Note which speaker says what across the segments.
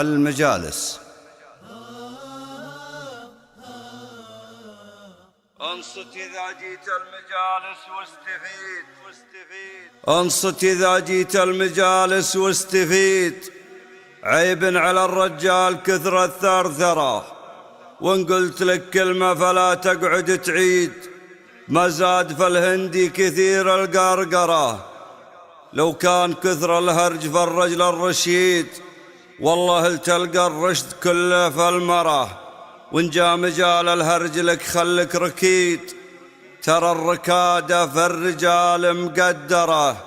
Speaker 1: المجالس.
Speaker 2: انصت إذا جيت المجالس واستفيد
Speaker 1: انصت إذا جيت المجالس واستفيد. عيب على الرجال كثر الثرثرة، وان قلت لك كلمة فلا تقعد تعيد. ما زاد فالهندي كثير القرقرة، لو كان كثر الهرج فالرجل الرشيد. والله تلقى الرشد كله في المرة، وان جا مجال الهرج لك خلك ركيد. ترى الركادة في الرجال مقدرة،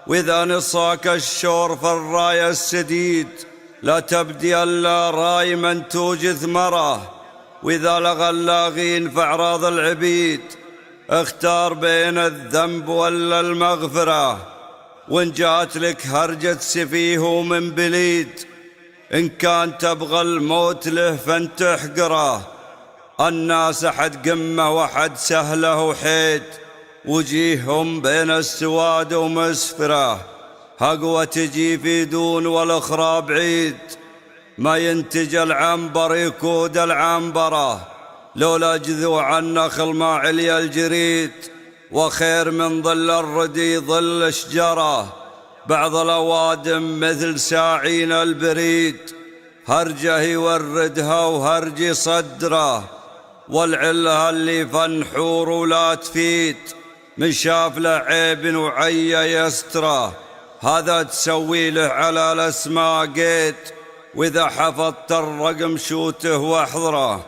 Speaker 1: وإذا نصاك الشور في الراية السديد. لا تبدي إلا رايما توجث مرة، وإذا لغى اللاغين في أعراض العبيد. اختار بين الذنب ولا المغفرة، وإن جات لك هرجة سفيه من بليد. إن كان تبغى الموت له فانت احقره، الناس أحد قمة وحد سهله وحيد. وجيههم بين السواد ومسفرة، هقوة تجي في دون والأخرى بعيد. ما ينتج العنبر يكود العنبرة، لولا جذوع النخل ما علي الجريد. وخير من ظل الردي ظل شجرة، بعض الأوادم مثل ساعين البريد. هرجه يوردها وهرجي صدره، والعلة اللي فنحور ولا تفيد. من شاف له عيب وعي يستره، هذا تسوي له على الاسماء قيد. واذا حفظت الرقم شوته واحضره.